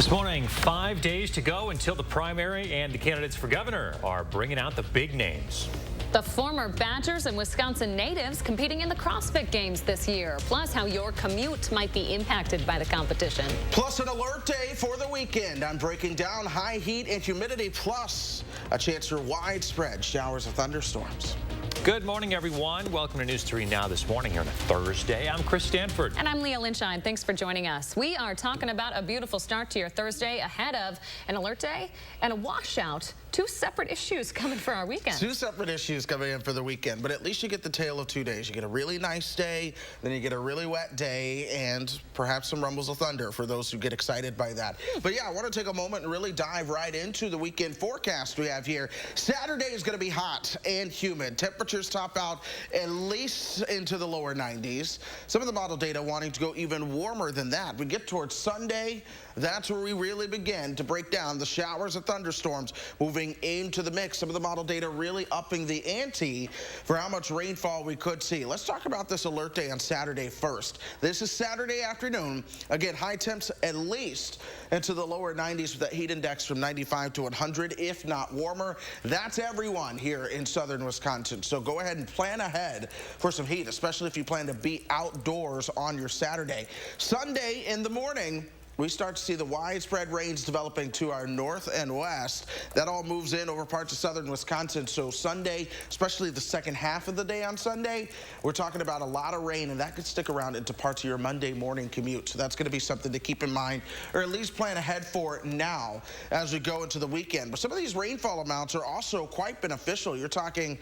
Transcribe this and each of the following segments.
This morning, 5 days to go until the primary, and the candidates for governor are bringing out the big names. The former Badgers and Wisconsin natives competing in the CrossFit Games this year, plus how your commute might be impacted by the competition. Plus an alert day for the weekend. I'm breaking down high heat and humidity, plus a chance for widespread showers of thunderstorms. Good morning, everyone. Welcome to News 3 Now this morning here on a Thursday. I'm Chris Stanford. And I'm Leah Lynchine. Thanks for joining us. We are talking about a beautiful start to your Thursday ahead of an alert day and a washout. Two separate issues coming for our weekend. Two separate issues coming in for the weekend, but at least you get the tale of 2 days. You get a really nice day, then you get a really wet day, and perhaps some rumbles of thunder for those who get excited by that. But yeah, I want to take a moment and really dive right into the weekend forecast we have here. Saturday is going to be hot and humid. Temperatures top out at least into the lower 90s. Some of the model data wanting to go even warmer than that. We get towards Sunday, that's where we really begin to break down the showers and thunderstorms moving into the mix. Some of the model data really upping the ante for how much rainfall we could see. Let's talk about this alert day on Saturday first. This is Saturday afternoon. Again, high temps at least into the lower 90s with that heat index from 95 to 100, if not warmer. That's everyone here in southern Wisconsin. So go ahead and plan ahead for some heat, especially if you plan to be outdoors on your Saturday. Sunday in the morning, we start to see the widespread rains developing to our north and west. That all moves in over parts of southern Wisconsin. So Sunday, especially the second half of the day on Sunday, we're talking about a lot of rain, and that could stick around into parts of your Monday morning commute. So that's going to be something to keep in mind, or at least plan ahead for now as we go into the weekend. But some of these rainfall amounts are also quite beneficial. You're talking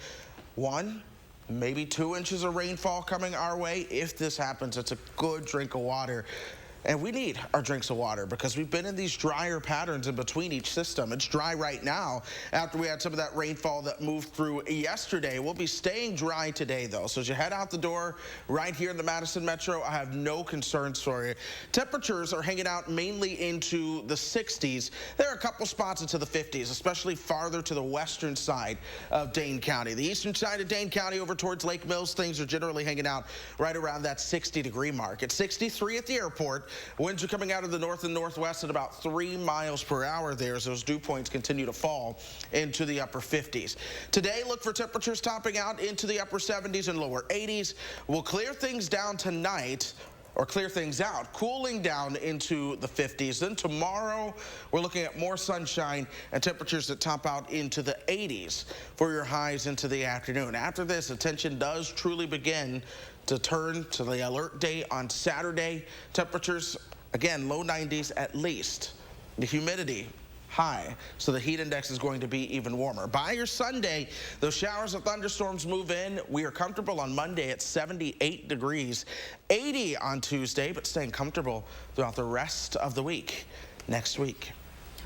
1, maybe 2 inches of rainfall coming our way. If this happens, it's a good drink of water. And we need our drinks of water because we've been in these drier patterns in between each system. It's dry right now after we had some of that rainfall that moved through yesterday. We'll be staying dry today, though. So as you head out the door right here in the Madison Metro, I have no concerns for you. Temperatures are hanging out mainly into the 60s. There are a couple spots into the 50s, especially farther to the western side of Dane County. The eastern side of Dane County over towards Lake Mills, things are generally hanging out right around that 60-degree mark. At 63 at the airport. Winds are coming out of the north and northwest at about 3 miles per hour there as those dew points continue to fall into the upper 50s. Today, look for temperatures topping out into the upper 70s and lower 80s. We'll clear things down tonight, or clear things out, cooling down into the 50s. Then tomorrow, we're looking at more sunshine and temperatures that top out into the 80s for your highs into the afternoon. After this, attention does truly begin to turn to the alert day on Saturday. Temperatures, again, low 90s at least. The humidity high, so the heat index is going to be even warmer. By your Sunday, those showers and thunderstorms move in. We are comfortable on Monday at 78 degrees, 80 on Tuesday, but staying comfortable throughout the rest of the week next week.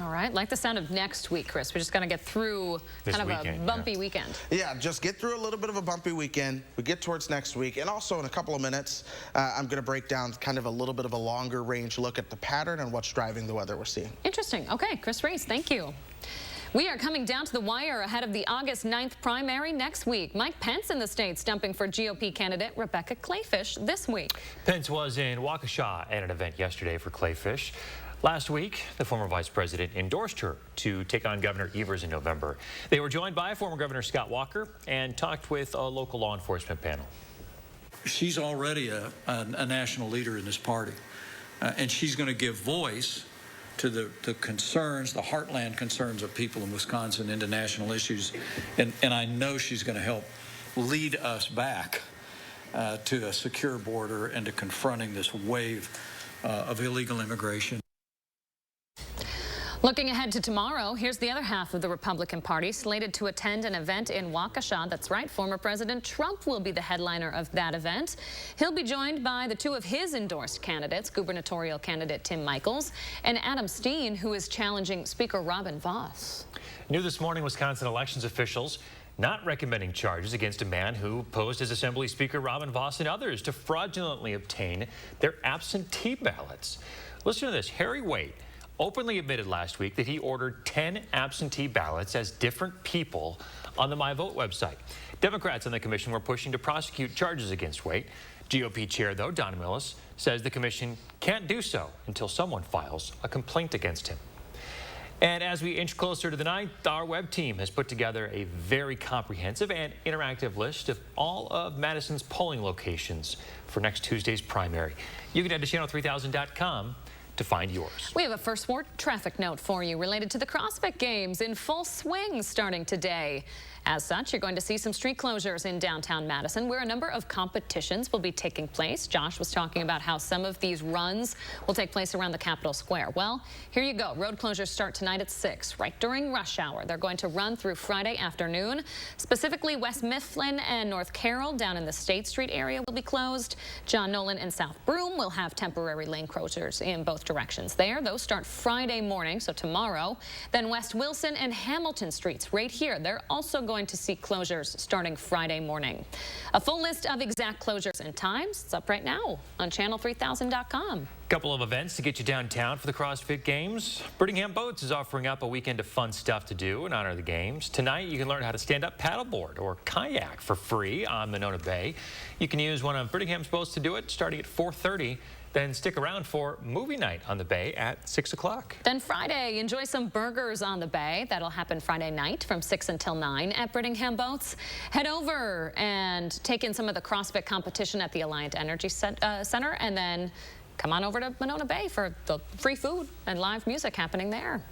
All right, like the sound of next week, Chris. We're just going to get through this kind of weekend, a bumpy weekend. Yeah, just get through a little bit of a bumpy weekend. We get towards next week. And also in a couple of minutes, I'm going to break down kind of a little bit of a longer range look at the pattern and what's driving the weather we're seeing. Interesting. Okay, Chris Reese, thank you. We are coming down to the wire ahead of the August 9th primary next week. Mike Pence in the state stumping for GOP candidate Rebecca Clayfish this week. Pence was in Waukesha at an event yesterday for Clayfish. Last week, the former vice president endorsed her to take on Governor Evers in November. They were joined by former Governor Scott Walker and talked with a local law enforcement panel. She's already a national leader in this party, and she's going to give voice to the concerns, the heartland concerns of people in Wisconsin into national issues, and I know she's going to help lead us back to a secure border and to confronting this wave of illegal immigration. Looking ahead to tomorrow, here's the other half of the Republican Party slated to attend an event in Waukesha. That's right, former President Trump will be the headliner of that event. He'll be joined by the two of his endorsed candidates, gubernatorial candidate Tim Michels and Adam Steen, who is challenging Speaker Robin Vos. New this morning, Wisconsin elections officials not recommending charges against a man who posed as Assembly Speaker Robin Vos and others to fraudulently obtain their absentee ballots. Listen to this. Harry Waite openly admitted last week that he ordered 10 absentee ballots as different people on the My Vote website. Democrats on the commission were pushing to prosecute charges against Waite. GOP chair, though, Don Willis, says the commission can't do so until someone files a complaint against him. And as we inch closer to the 9th, our web team has put together a very comprehensive and interactive list of all of Madison's polling locations for next Tuesday's primary. You can head to channel3000.com to find yours. We have a first ward traffic note for you related to the CrossFit Games in full swing starting today. As such, you're going to see some street closures in downtown Madison where a number of competitions will be taking place. Josh was talking about how some of these runs will take place around the Capitol Square. Well, here you go. Road closures start tonight at 6, right during rush hour. They're going to run through Friday afternoon. Specifically, West Mifflin and North Carroll down in the State Street area will be closed. John Nolan and South Broome will have temporary lane closures in both directions there. Those start Friday morning, so tomorrow. Then West Wilson and Hamilton Streets right here. They're also going to see closures starting Friday morning. A full list of exact closures and times is up right now on channel3000.com. Couple of events to get you downtown for the CrossFit Games. Brittingham Boats is offering up a weekend of fun stuff to do in honor of the games. Tonight, you can learn how to stand up paddleboard or kayak for free on Monona Bay. You can use one of Brittingham's boats to do it starting at 4:30. Then stick around for movie night on the bay at 6 o'clock. Then Friday, enjoy some burgers on the bay. That'll happen Friday night from 6 until 9 at Brittingham Boats. Head over and take in some of the CrossFit competition at the Alliant Energy Center, and then come on over to Monona Bay for the free food and live music happening there.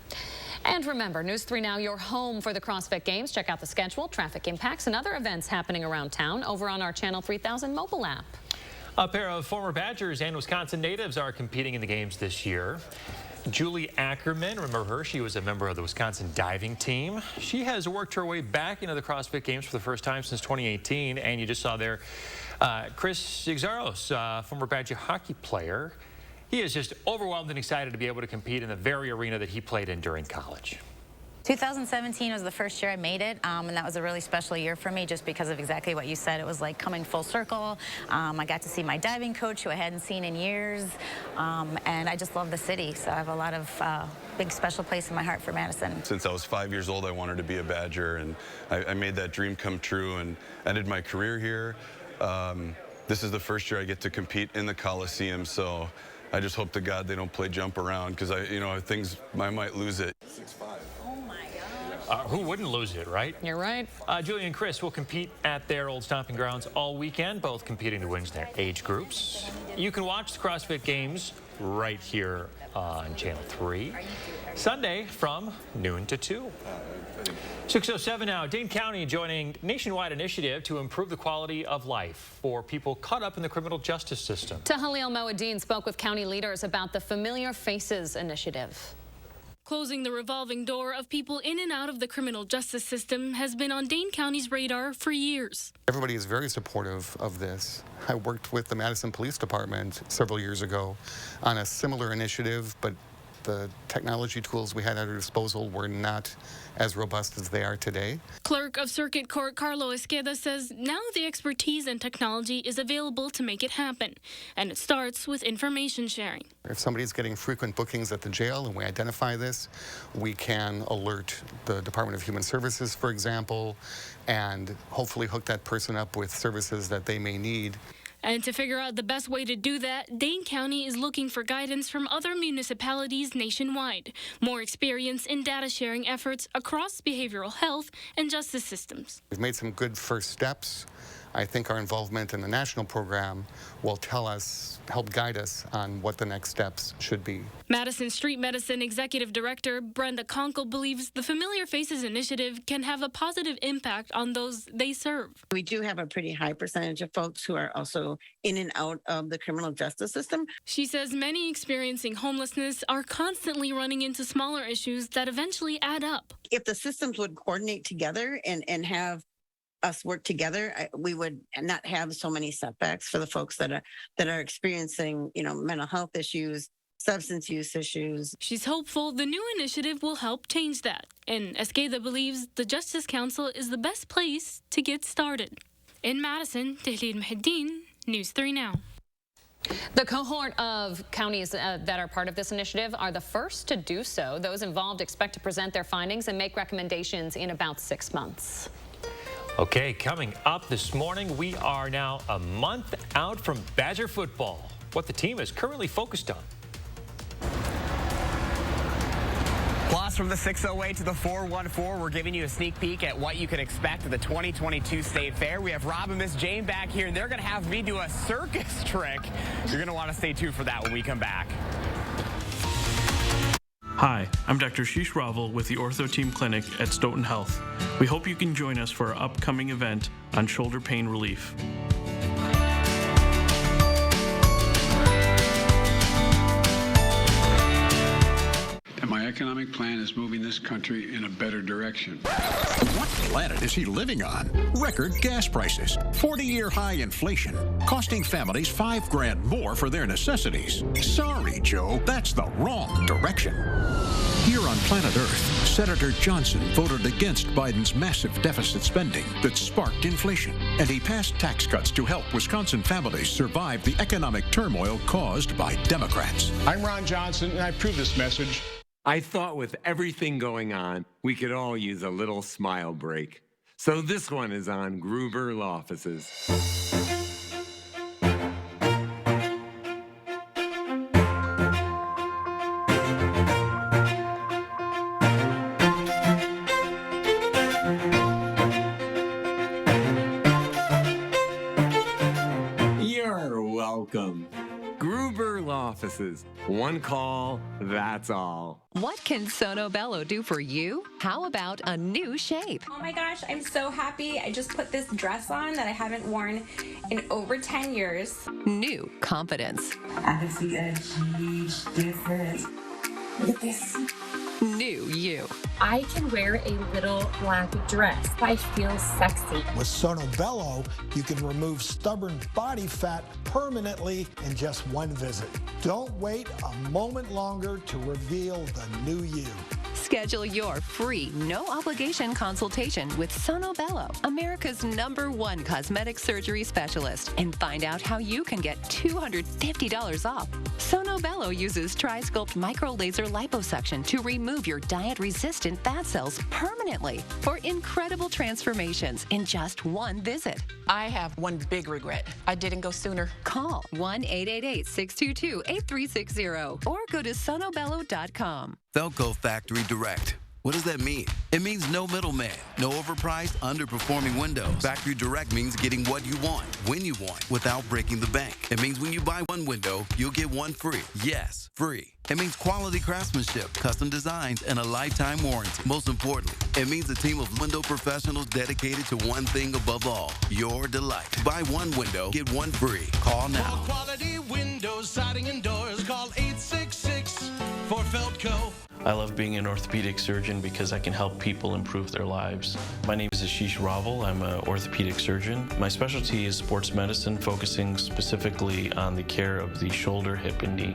And remember, News 3 Now, your home for the CrossFit Games. Check out the schedule, traffic impacts, and other events happening around town over on our Channel 3000 mobile app. A pair of former Badgers and Wisconsin natives are competing in the games this year. Julie Ackerman, remember her? She was a member of the Wisconsin diving team. She has worked her way back into the CrossFit Games for the first time since 2018. And you just saw there Chris Xaros, former Badger hockey player. He is just overwhelmed and excited to be able to compete in the very arena that he played in during college. 2017 was the first year I made it, and that was a really special year for me just because of exactly what you said. It was like coming full circle. I got to see my diving coach, who I hadn't seen in years, and I just love the city. So I have a lot of big special place in my heart for Madison. Since I was 5 years old, I wanted to be a Badger, and I made that dream come true and ended my career here. This is the first year I get to compete in the Coliseum, so I just hope to God they don't play jump around, because I might lose it. 6'5". Who wouldn't lose it, right? You're right. Julie and Chris will compete at their old stomping grounds all weekend, both competing to win their age groups. You can watch the CrossFit Games right here on Channel 3, Sunday from noon to 2. 6:07 now. Dane County joining nationwide initiative to improve the quality of life for people caught up in the criminal justice system. Tahalil Moeddin spoke with county leaders about the Familiar Faces initiative. Closing the revolving door of people in and out of the criminal justice system has been on Dane County's radar for years. Everybody is very supportive of this. I worked with the Madison Police Department several years ago on a similar initiative, but the technology tools we had at our disposal were not as robust as they are today. Clerk of Circuit Court Carlo Esqueda says now the expertise and technology is available to make it happen, and it starts with information sharing. If somebody's getting frequent bookings at the jail and we identify this, we can alert the Department of Human Services, for example, and hopefully hook that person up with services that they may need. And to figure out the best way to do that, Dane County is looking for guidance from other municipalities nationwide, more experience in data sharing efforts across behavioral health and justice systems. We've made some good first steps. I think our involvement in the national program will help guide us on what the next steps should be. Madison Street Medicine Executive Director Brenda Conkle believes the Familiar Faces initiative can have a positive impact on those they serve. We do have a pretty high percentage of folks who are also in and out of the criminal justice system. She says many experiencing homelessness are constantly running into smaller issues that eventually add up. If the systems would coordinate together and have us work together, we would not have so many setbacks for the folks that are experiencing, mental health issues, substance use issues. She's hopeful the new initiative will help change that. And Esqueda believes the Justice Council is the best place to get started. In Madison, Tahlil Moeddin, News 3 Now. The cohort of counties that are part of this initiative are the first to do so. Those involved expect to present their findings and make recommendations in about 6 months. Okay, coming up this morning, we are now a month out from Badger football. What the team is currently focused on. Plus, from the 608 to the 414, we're giving you a sneak peek at what you can expect at the 2022 State Fair. We have Rob and Miss Jane back here, and they're going to have me do a circus trick. You're going to want to stay tuned for that when we come back. Hi, I'm Dr. Sheesh Raval with the Ortho Team Clinic at Stoughton Health. We hope you can join us for our upcoming event on shoulder pain relief. And my economic plan is moving this country in a better direction. What planet is he living on? Record gas prices, 40-year high inflation, costing families $5 grand more for their necessities. Sorry, Joe, that's the wrong direction. Here on planet Earth, Senator Johnson voted against Biden's massive deficit spending that sparked inflation, and he passed tax cuts to help Wisconsin families survive the economic turmoil caused by Democrats. I'm Ron Johnson, and I approve this message. I thought with everything going on, we could all use a little smile break. So this one is on Gruber Law Offices. You're welcome. Gruber Law Offices. One call, that's all. What can Sono Bello do for you? How about a new shape? Oh my gosh, I'm so happy. I just put this dress on that I haven't worn in over 10 years. New confidence. I can see a huge difference. Look at this. New you. I can wear a little black dress. I feel sexy. With Sono Bello, you can remove stubborn body fat permanently in just one visit. Don't wait a moment longer to reveal the new you. Schedule your free, no-obligation consultation with Sono Bello, America's #1 cosmetic surgery specialist, and find out how you can get $250 off. Sono Bello uses Tri-Sculpt micro-laser liposuction to remove your diet-resistant fat cells permanently for incredible transformations in just one visit. I have one big regret. I didn't go sooner. Call 1-888-622-8360 or go to sonobello.com. Velco Factory Direct. What does that mean? It means no middleman, no overpriced, underperforming windows. Factory Direct means getting what you want, when you want, without breaking the bank. It means when you buy one window, you'll get one free. Yes, free. It means quality craftsmanship, custom designs, and a lifetime warranty. Most importantly, it means a team of window professionals dedicated to one thing above all, your delight. Buy one window, get one free. Call now. For quality windows, siding, and doors, call 866 for Feltco. I love being an orthopedic surgeon because I can help people improve their lives. My name is Ashish Raval. I'm an orthopedic surgeon. My specialty is sports medicine, focusing specifically on the care of the shoulder, hip, and knee.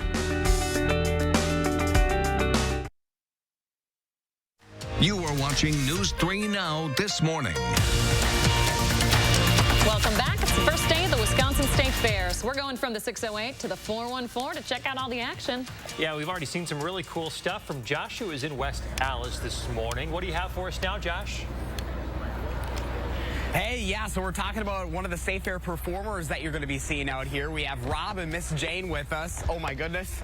You are watching News 3 Now this morning. Welcome back. It's the first day of the Wisconsin State Fair. So we're going from the 608 to the 414 to check out all the action. Yeah, we've already seen some really cool stuff from Josh, who is in West Allis this morning. What do you have for us now, Josh? Hey, yeah, so we're talking about one of the State Fair performers that you're going to be seeing out here. We have Rob and Miss Jane with us. Oh, my goodness.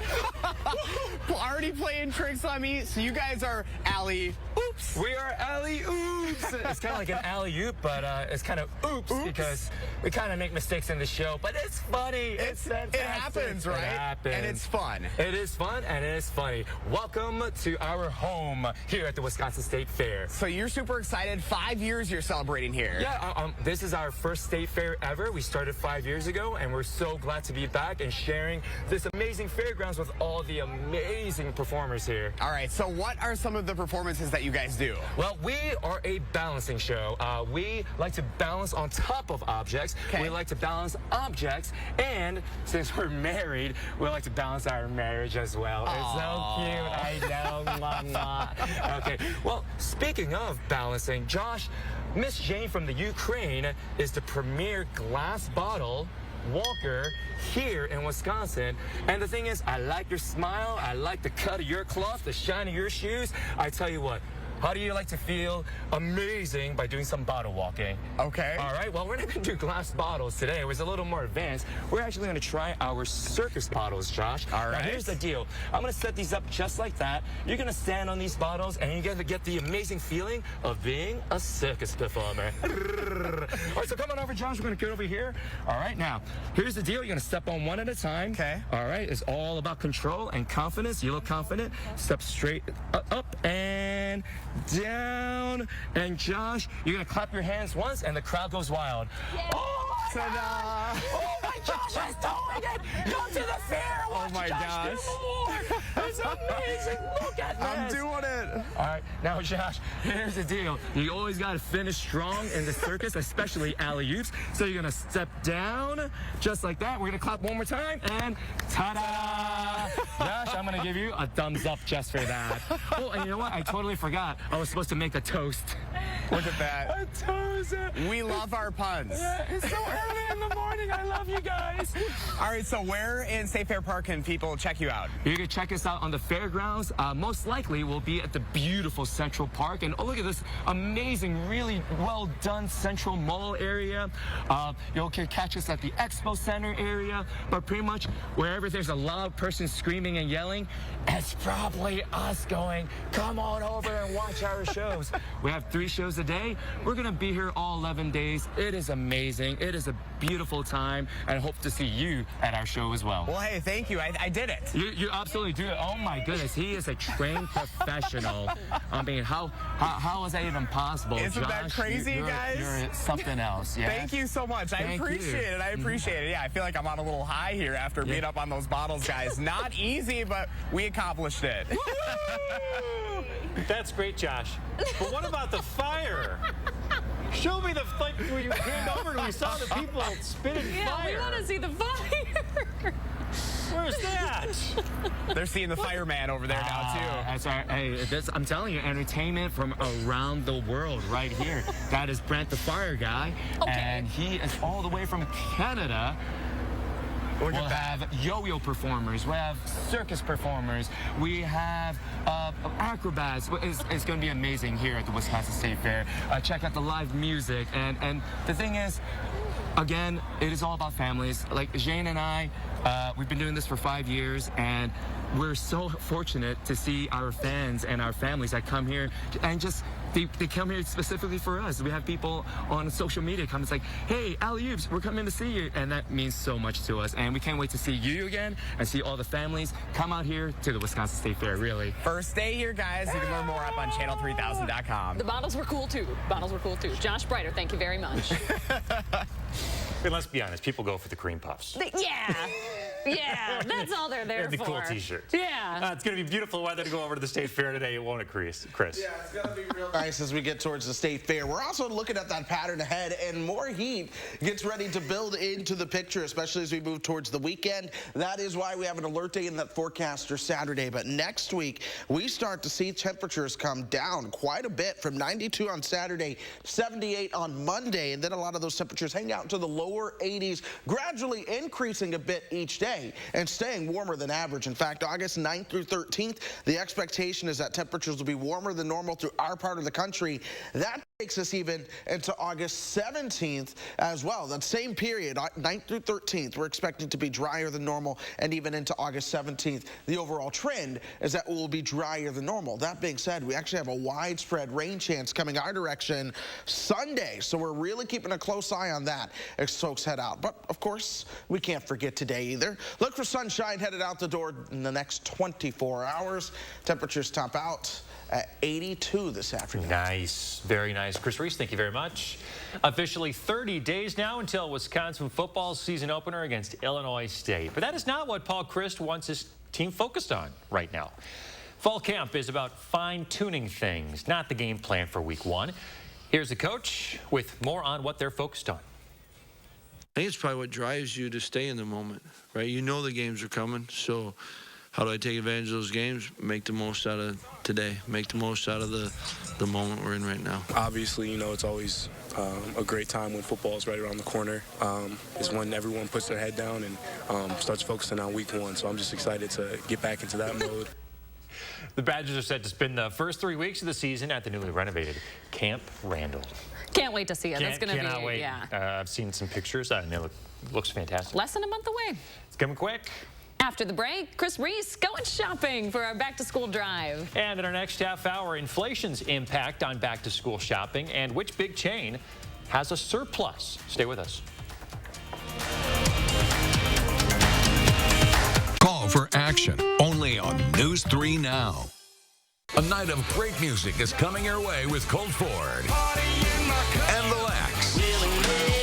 Already playing tricks on me. So you guys are alley oops. We are alley oops. It's kind of like an alley oop, but it's kind of oops because we kind of make mistakes in the show. But it's funny. It's fantastic. It happens, right? It happens. And it's fun. It is fun and it is funny. Welcome to our home here at the Wisconsin State Fair. So you're super excited. 5 years you're celebrating here. Yeah. This is our first state fair ever. We started 5 years ago, and we're so glad to be back and sharing this amazing fairgrounds with all the amazing performers here. All right, so what are some of the performances that you guys do? Well, we are a balancing show. We like to balance on top of objects. Okay. We like to balance objects, and since we're married, we like to balance our marriage as well. Aww. It's so cute. I know, mama. Okay, well, speaking of balancing, Josh, Miss Jane from the Ukraine is the premier glass bottle walker here in Wisconsin. And the thing is, I like your smile. I like the cut of your cloth, the shine of your shoes. I tell you what, how do you like to feel amazing by doing some bottle walking? Okay. All right, well, we're not going to do glass bottles today. It was a little more advanced. We're actually going to try our circus bottles, Josh. All right. Now, here's the deal. I'm going to set these up just like that. You're going to stand on these bottles, and you're going to get the amazing feeling of being a circus performer. All right, so come on over, Josh. We're going to get over here. All right, now, here's the deal. You're going to step on one at a time. Okay. All right, it's all about control and confidence. You look confident. Step straight up and down. And Josh, you're going to clap your hands once, and the crowd goes wild. Yeah. Oh, my God. Oh, my Josh is doing it. Go to the fair. Oh, my gosh. It's amazing. Look at this. I'm doing it. All right, now, Josh, here's the deal. You always got to finish strong in the circus, especially alley-oops. So you're going to step down just like that. We're going to clap one more time, and ta-da! Josh, I'm going to give you a thumbs up just for that. Oh, and you know what? I totally forgot. I was supposed to make a toast. Look at that. A toast. We love our puns. Yeah, it's so early in the morning. I love you guys. All right, so where in State Fair Park can people check you out? You can check us out on the fairgrounds. Most likely we'll be at the beautiful Central Park. And oh, look at this amazing, really well done Central Mall area. You can catch us at the Expo Center area. But pretty much wherever there's a loud person screaming and yelling, it's probably us going, come on over and watch our shows. We have 3 shows a day. We're going to be here all 11 days. It is amazing. It is a beautiful time. And I hope to see you at our show as well. Well, hey, thank you. I did it. You absolutely do it. Oh, my goodness. He is a trained professional. I mean, how is that even possible? Isn't Josh, that crazy, you guys? You're something else. Yeah? Thank you so much. I appreciate it. I appreciate it. Yeah, I feel like I'm on a little high here after being up on those bottles, guys. Not easy, but we accomplished it. That's great, Josh. But what about the fire? Show me the fight when you came over and we saw the people spitting fire. Yeah, we want to see the fire. Where's that? They're seeing the fireman over there now, too. That's right. Hey, I'm telling you, entertainment from around the world right here. That is Brent the Fire Guy. Okay. And he is all the way from Canada. We'll have yo-yo performers. We have circus performers. We have acrobats. It's going to be amazing here at the Wisconsin State Fair. Check out the live music. And the thing is, again, it is all about families. Like Jane and I, we've been doing this for 5 years, and we're so fortunate to see our fans and our families that come here and just they come here specifically for us. We have people on social media come and say, hey, alley-oops, we're coming to see you. And that means so much to us. And we can't wait to see you again and see all the families come out here to the Wisconsin State Fair, really. First day here, guys. You can learn more up on channel3000.com. The bottles were cool, too. Josh Breiter, thank you very much. And let's be honest, people go for the cream puffs. Yeah, that's all they're there and the for. cool T-shirts. Yeah. It's going to be beautiful weather to go over to the State Fair today, won't it, Chris? Yeah, it's going to be real nice as we get towards the State Fair. We're also looking at that pattern ahead, and more heat gets ready to build into the picture, especially as we move towards the weekend. That is why we have an alert day in that forecast for Saturday. But next week, we start to see temperatures come down quite a bit from 92 on Saturday, 78 on Monday, and then a lot of those temperatures hang out into the lower 80s, gradually increasing a bit each day and staying warmer than average. In fact, August 9th through 13th, the expectation is that temperatures will be warmer than normal through our part of the country. That takes us even into August 17th as well. That same period, 9th through 13th, we're expecting to be drier than normal, and even into August 17th. The overall trend is that it will be drier than normal. That being said, we actually have a widespread rain chance coming our direction Sunday, so we're really keeping a close eye on that as folks head out. But of course, we can't forget today either. Look for sunshine headed out the door in the next 24 hours. Temperatures top out at 82 this afternoon. Nice. Very nice. Chris Reese, thank you very much. Officially 30 days now until Wisconsin football season opener against Illinois State. But that is not what Paul Chryst wants his team focused on right now. Fall camp is about fine-tuning things, not the game plan for week 1. Here's the coach with more on what they're focused on. I think it's probably what drives you to stay in the moment, right? You know the games are coming, so how do I take advantage of those games? Make the most out of today. Make the most out of the moment we're in right now. Obviously, you know, it's always a great time when football is right around the corner. It's when everyone puts their head down and starts focusing on week 1. So I'm just excited to get back into that mode. The Badgers are set to spend the first 3 weeks of the season at the newly renovated Camp Randall. Can't wait to see it. That's going to be, cannot wait. yeah. I've seen some pictures and it looks fantastic. Less than a month away. It's coming quick. After the break, Chris Reese going shopping for our back-to-school drive. And in our next half hour, inflation's impact on back-to-school shopping and which big chain has a surplus. Stay with us. Call for action only on News 3 Now. A night of great music is coming your way with Colt Ford and the Lax.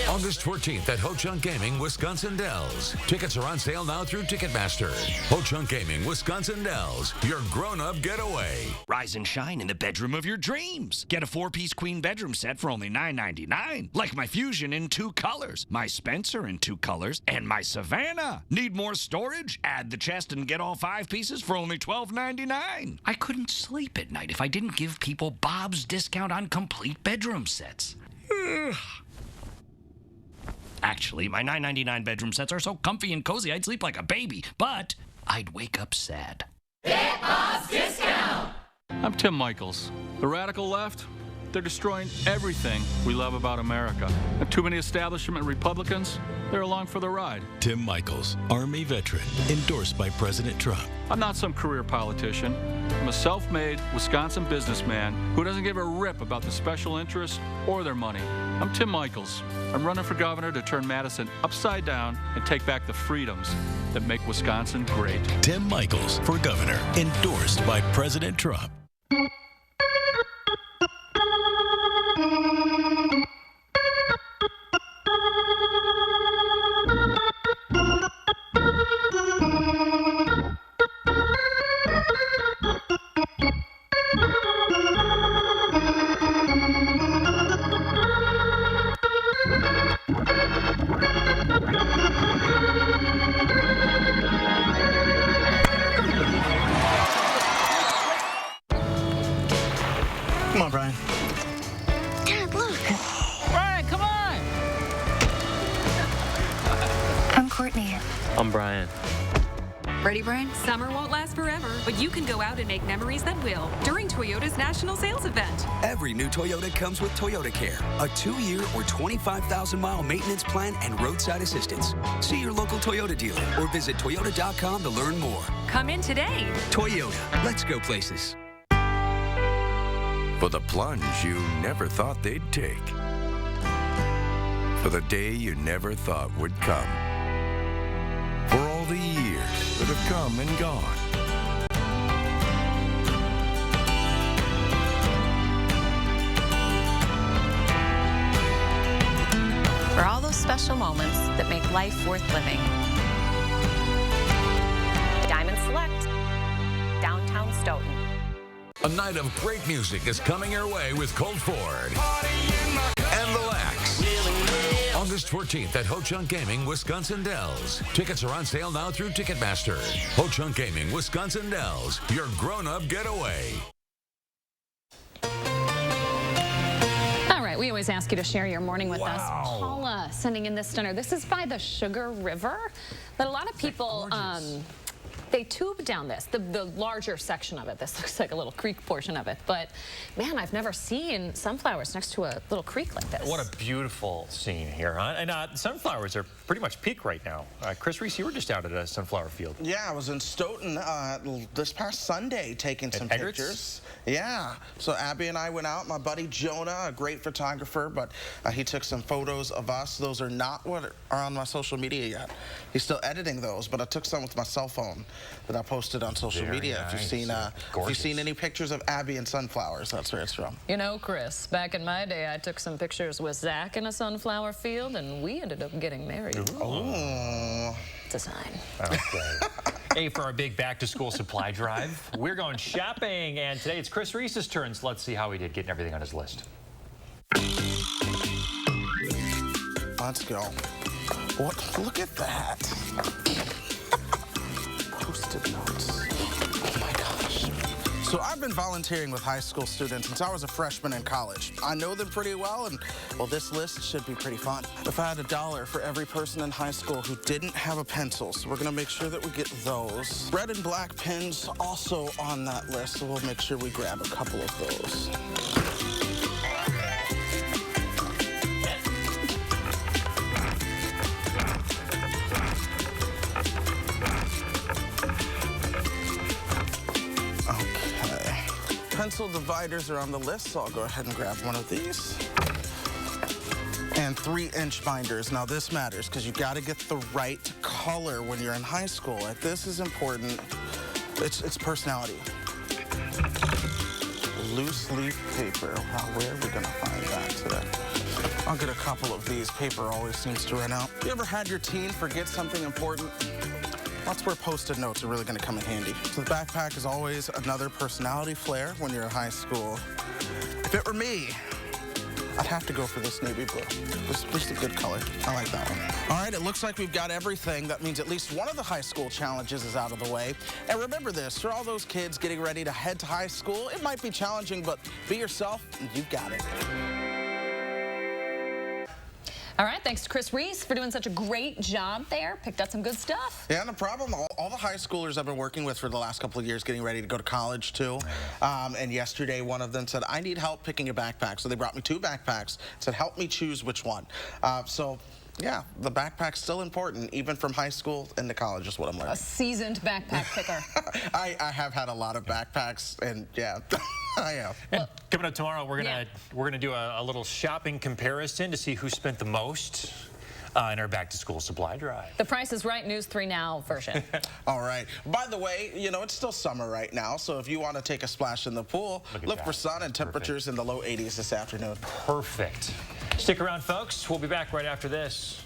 August 14th at Ho Chunk Gaming, Wisconsin Dells. Tickets are on sale now through Ticketmaster. Ho Chunk Gaming, Wisconsin Dells, your grown-up getaway. Rise and shine in the bedroom of your dreams. Get a 4-piece queen bedroom set for only $9.99. Like my Fusion in 2 colors, my Spencer in 2 colors, and my Savannah. Need more storage? Add the chest and get all 5 pieces for only $12.99. I couldn't sleep at night if I didn't give people Bob's discount on complete bedroom sets. Actually, my $9.99 bedroom sets are so comfy and cozy I'd sleep like a baby, but I'd wake up sad. Get Bob's discount! I'm Tim Michaels. The radical left, they're destroying everything we love about America. And too many establishment Republicans, they're along for the ride. Tim Michaels, Army veteran, endorsed by President Trump. I'm not some career politician. I'm a self-made Wisconsin businessman who doesn't give a rip about the special interests or their money. I'm Tim Michaels. I'm running for governor to turn Madison upside down and take back the freedoms that make Wisconsin great. Tim Michaels for governor, endorsed by President Trump. Come on, Brian. Dad, look. Brian, come on. I'm Courtney. I'm Brian. Ready, Brian? Summer won't last forever, but you can go out and make memories that will during Toyota's National Sales Event. Every new Toyota comes with Toyota Care, a 2-year or 25,000-mile maintenance plan and roadside assistance. See your local Toyota dealer or visit toyota.com to learn more. Come in today. Toyota, let's go places. For the plunge you never thought they'd take. For the day you never thought would come. For all the years that have come and gone. For all those special moments that make life worth living. Diamond Select, downtown Stoughton. A night of great music is coming your way with Colt Ford and the Lax. August 14th at Ho Chunk Gaming, Wisconsin Dells. Tickets are on sale now through Ticketmaster. Ho Chunk Gaming, Wisconsin Dells, your grown-up getaway. All right, we always ask you to share your morning with us. Paula sending in this stunner. This is by the Sugar River, but a lot of people, they tube down this, the larger section of it. This looks like a little creek portion of it. But, man, I've never seen sunflowers next to a little creek like this. What a beautiful scene here, huh? And sunflowers are pretty much peak right now. Chris Reese, you were just out at a sunflower field. Yeah, I was in Stoughton this past Sunday taking some pictures. Yeah, so Abby and I went out. My buddy Jonah, a great photographer, but he took some photos of us. Those are not what are on my social media yet. He's still editing those, but I took some with my cell phone that I posted on social media. Nice. If you've seen any pictures of Abby and sunflowers, that's where it's from. You know, Chris, back in my day, I took some pictures with Zach in a sunflower field, and we ended up getting married. Oh. It's a sign. Okay. Hey, for our big back-to-school supply drive, we're going shopping, and today it's Chris Reese's turn, so let's see how he did getting everything on his list. Let's go. Look at that. Post-it notes. Oh my gosh. So I've been volunteering with high school students since I was a freshman in college. I know them pretty well, and well, this list should be pretty fun. If I had $1 for every person in high school who didn't have a pencil, so we're gonna make sure that we get those. Red and black pens also on that list, so we'll make sure we grab a couple of those. Pencil dividers are on the list, so I'll go ahead and grab one of these. And 3-inch binders. Now this matters because you got to get the right color when you're in high school. Like, this is important. It's personality. Loose leaf paper. Wow, where are we gonna find that today? I'll get a couple of these. Paper always seems to run out. You ever had your teen forget something important? That's where Post-it notes are really going to come in handy. So the backpack is always another personality flair when you're in high school. If it were me, I'd have to go for this navy blue. Just a good color. I like that one. All right, it looks like we've got everything. That means at least one of the high school challenges is out of the way. And remember this, for all those kids getting ready to head to high school, it might be challenging, but be yourself, and you've got it. All right, thanks to Chris Reese for doing such a great job there. Picked out some good stuff. Yeah, no problem. All the high schoolers I've been working with for the last couple of years getting ready to go to college, too. And yesterday, one of them said, I need help picking a backpack. So they brought me 2 backpacks, said, help me choose which one. Yeah, the backpack's still important, even from high school into college is what I'm learning. A seasoned backpack picker. I have had a lot of backpacks, and yeah, I am. And coming up tomorrow, we're gonna do a little shopping comparison to see who spent the most in our back-to-school supply drive. The Price is Right News 3 Now version. All right. By the way, you know, it's still summer right now, so if you want to take a splash in the pool, look for sun and temperatures in the low 80s this afternoon. Perfect. Stick around, folks. We'll be back right after this.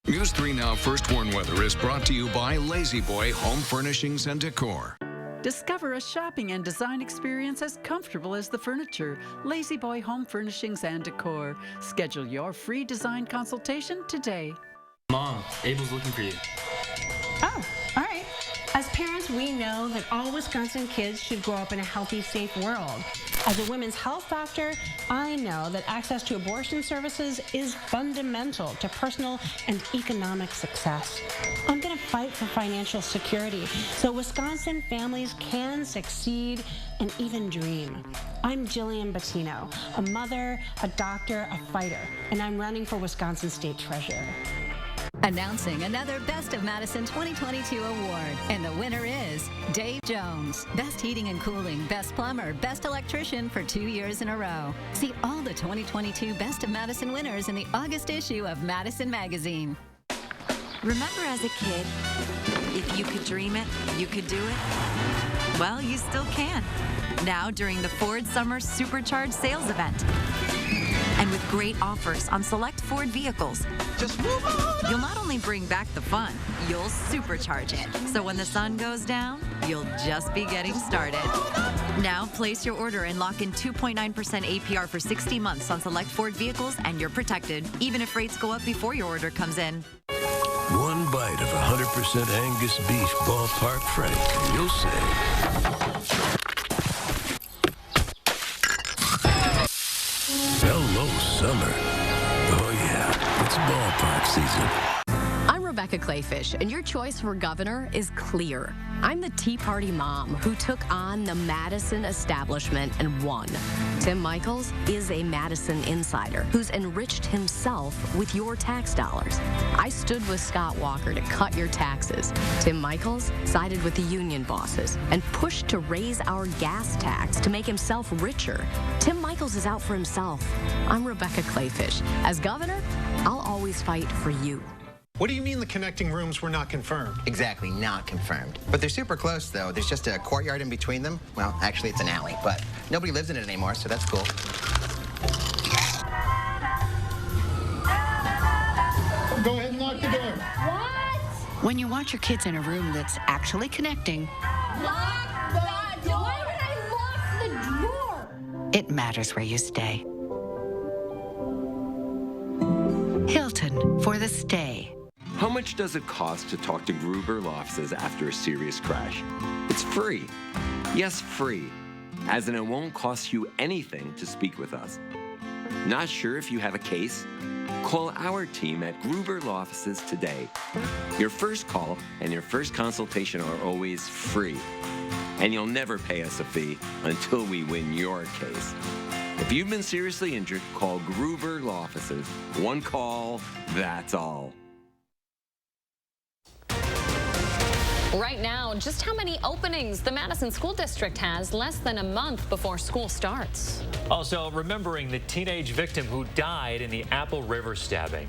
News 3 Now First Warn Weather is brought to you by Lazy Boy Home Furnishings and Decor. Discover a shopping and design experience as comfortable as the furniture. Lazy Boy Home Furnishings and Decor. Schedule your free design consultation today. Mom, Abel's looking for you. Oh, all right. As parents, we know that all Wisconsin kids should grow up in a healthy, safe world. As a women's health doctor, I know that access to abortion services is fundamental to personal and economic success. I'm going to fight for financial security so Wisconsin families can succeed and even dream. I'm Jillian Bettino, a mother, a doctor, a fighter, and I'm running for Wisconsin State Treasurer. Announcing another Best of Madison 2022 award, and the winner is Dave Jones. Best Heating and Cooling, Best Plumber, Best Electrician for 2 years in a row. See all the 2022 Best of Madison winners in the August issue of Madison Magazine. Remember as a kid, if you could dream it, you could do it? Well, you still can. Now during the Ford Summer Supercharged Sales Event. And with great offers on select Ford vehicles, you'll not only bring back the fun, you'll supercharge it. So when the sun goes down, you'll just be getting started. Now place your order and lock in 2.9% APR for 60 months on select Ford vehicles, and you're protected, even if rates go up before your order comes in. One bite of 100% Angus beef ballpark frank, and you'll say, hello, summer. Oh, yeah, it's ballpark season. I'm Rebecca Clayfish, and your choice for governor is clear. I'm the Tea Party mom who took on the Madison establishment and won. Tim Michaels is a Madison insider who's enriched himself with your tax dollars. I stood with Scott Walker to cut your taxes. Tim Michaels sided with the union bosses and pushed to raise our gas tax to make himself richer. Tim Michaels is out for himself. I'm Rebecca Clayfish. As governor, I'll always fight for you. What do you mean the connecting rooms were not confirmed? Exactly, not confirmed. But they're super close, though. There's just a courtyard in between them. Well, actually, it's an alley, but nobody lives in it anymore, so that's cool. Go ahead and lock the door. What? When you want your kids in a room that's actually connecting, Lock the door! Why would I lock the door? it matters where you stay. Hilton for the stay. How much does it cost to talk to Gruber Law Offices after a serious crash? It's free. Yes, free. As in it won't cost you anything to speak with us. Not sure if you have a case? Call our team at Gruber Law Offices today. Your first call and your first consultation are always free. And you'll never pay us a fee until we win your case. If you've been seriously injured, call Gruber Law Offices. One call, that's all. Right now, just how many openings the Madison School District has less than a month before school starts. Also, remembering the teenage victim who died in the Apple River stabbing.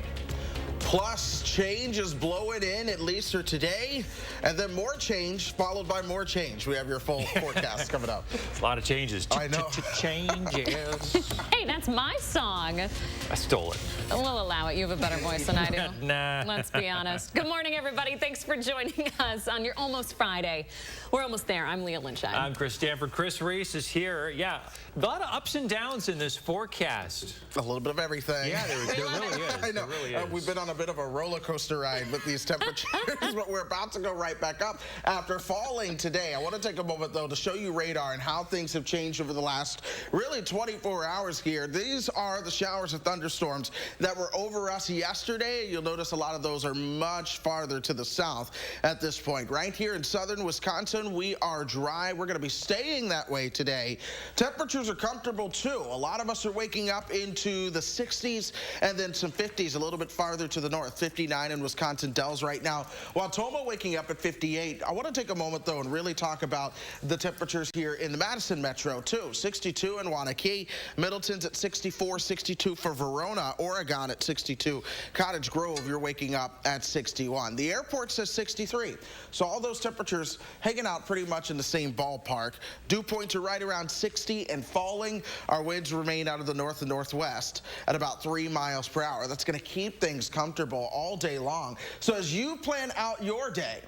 Plus, change is blowing in, at least for today, and then more change followed by more change. We have your full forecast coming up. It's a lot of changes. I know. Changes. Hey, that's my song. I stole it. We'll allow it. You have a better voice than I do. Nah. Let's be honest. Good morning, everybody. Thanks for joining us on your Almost Friday. We're almost there. I'm Leah Lynchine. I'm Chris Stanford. Chris Reese is here. Yeah, a lot of ups and downs in this forecast. A little bit of everything. Yeah, there really is. I know. There really is. We've been on a bit of a roller coaster ride with these temperatures, but we're about to go right back up after falling today. I want to take a moment, though, to show you radar and how things have changed over the last, really, 24 hours here. These are the showers of thunderstorms that were over us yesterday. You'll notice a lot of those are much farther to the south at this point. Right here in southern Wisconsin, we are dry. We're going to be staying that way today. Temperatures are comfortable, too. A lot of us are waking up into the 60s and then some 50s a little bit farther to the north. 59 in Wisconsin Dells right now. While Tomah waking up at 58. I want to take a moment, though, and really talk about the temperatures here in the Madison metro, too. 62 in Waunakee. Middleton's at 64, 62 for Verona. Oregon at 62. Cottage Grove, you're waking up at 61. The airport says 63. So all those temperatures hanging out pretty much in the same ballpark. Dew points are right around 60 and falling. Our winds remain out of the north and northwest at about 3 miles per hour. That's going to keep things comfortable all day long. So as you plan out your day,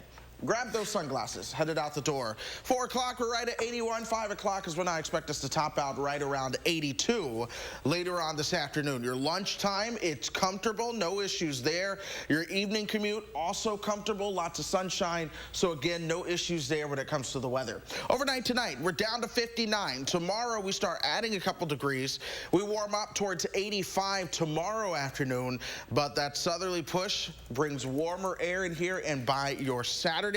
grab those sunglasses, headed out the door. 4 o'clock, we're right at 81. 5 o'clock is when I expect us to top out right around 82 later on this afternoon. Your lunchtime, it's comfortable, no issues there. Your evening commute, also comfortable, lots of sunshine. So again, no issues there when it comes to the weather. Overnight tonight, we're down to 59. Tomorrow, we start adding a couple degrees. We warm up towards 85 tomorrow afternoon, but that southerly push brings warmer air in here, and by your Saturday,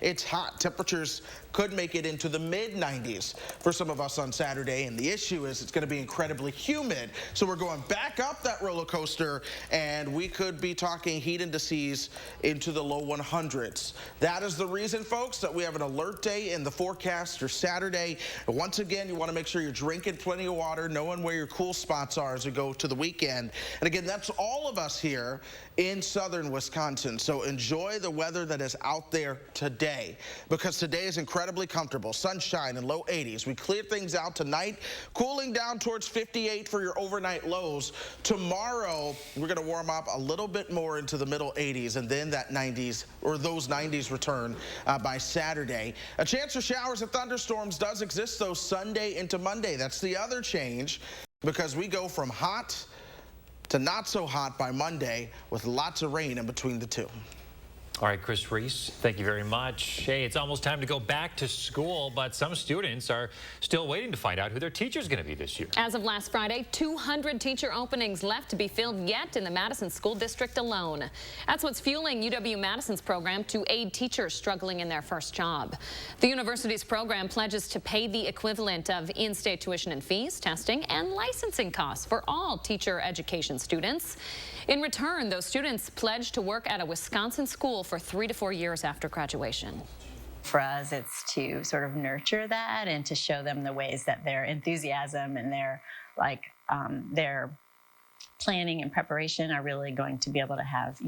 it's hot. Temperatures could make it into the mid-90s for some of us on Saturday, and the issue is it's going to be incredibly humid. So we're going back up that roller coaster, and we could be talking heat indices into the low 100s. That is the reason, folks, that we have an alert day in the forecast for Saturday. And once again, you want to make sure you're drinking plenty of water, knowing where your cool spots are as we go to the weekend. And again, that's all of us here in southern Wisconsin. So enjoy the weather that is out there today, because today is incredibly comfortable. Sunshine and low 80s. We cleared things out tonight, cooling down towards 58 for your overnight lows. Tomorrow, we're going to warm up a little bit more into the middle 80s, and then that 90s, or those 90s return by Saturday. A chance for showers and thunderstorms does exist, though, Sunday into Monday. That's the other change, because we go from hot to not so hot by Monday with lots of rain in between the two. All right, Chris Reese, thank you very much. Hey, it's almost time to go back to school, but some students are still waiting to find out who their teacher's going to be this year. As of last Friday, 200 teacher openings left to be filled yet in the Madison School District alone. That's what's fueling UW-Madison's program to aid teachers struggling in their first job. The university's program pledges to pay the equivalent of in-state tuition and fees, testing, and licensing costs for all teacher education students. In return, those students pledge to work at a Wisconsin school for 3 to 4 years after graduation. For us, it's to sort of nurture that and to show them the ways that their enthusiasm and their planning and preparation are really going to be able to have,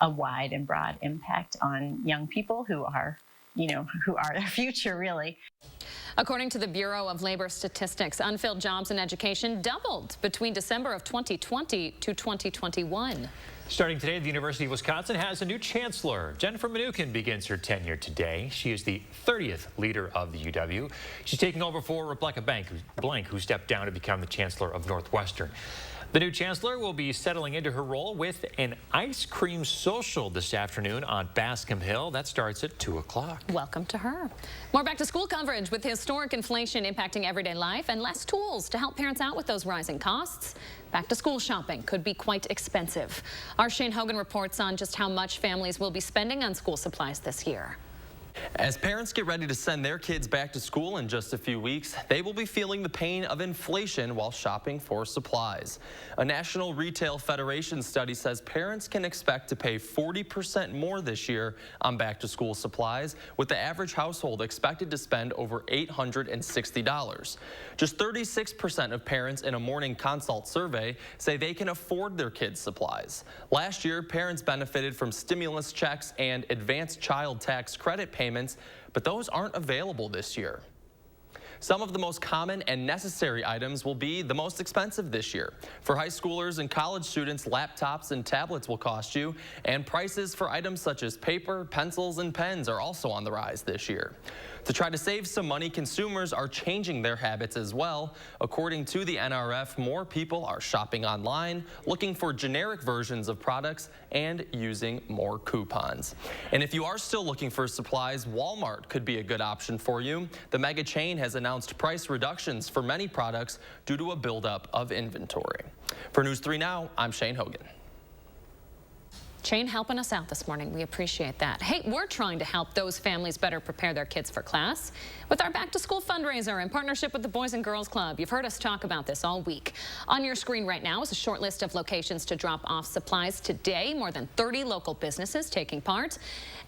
a wide and broad impact on young people who are their future, really. According to the Bureau of Labor Statistics, unfilled jobs in education doubled between December of 2020 to 2021. Starting today, the University of Wisconsin has a new chancellor. Jennifer Mnuchin begins her tenure today. She is the 30th leader of the UW. She's taking over for Rebecca Blank, who stepped down to become the chancellor of Northwestern. The new chancellor will be settling into her role with an ice cream social this afternoon on Bascom Hill. That starts at 2 o'clock. Welcome to her. More back to school coverage with historic inflation impacting everyday life and less tools to help parents out with those rising costs. Back to school shopping could be quite expensive. Our Shane Hogan reports on just how much families will be spending on school supplies this year. As parents get ready to send their kids back to school in just a few weeks, they will be feeling the pain of inflation while shopping for supplies. A National Retail Federation study says parents can expect to pay 40% more this year on back-to-school supplies, with the average household expected to spend over $860. Just 36% of parents in a Morning Consult survey say they can afford their kids' supplies. Last year, parents benefited from stimulus checks and advanced child tax credit payments, but those aren't available this year. Some of the most common and necessary items will be the most expensive this year. For high schoolers and college students, laptops and tablets will cost you, and prices for items such as paper, pencils, and pens are also on the rise this year. To try to save some money, consumers are changing their habits as well. According to the NRF, more people are shopping online, looking for generic versions of products, and using more coupons. And if you are still looking for supplies, Walmart could be a good option for you. The mega chain has announced price reductions for many products due to a buildup of inventory. For News 3 Now, I'm Shane Hogan. Shane helping us out this morning. We appreciate that. Hey, we're trying to help those families better prepare their kids for class with our back to school fundraiser in partnership with the Boys and Girls Club. You've heard us talk about this all week. On your screen right now is a short list of locations to drop off supplies today. More than 30 local businesses taking part.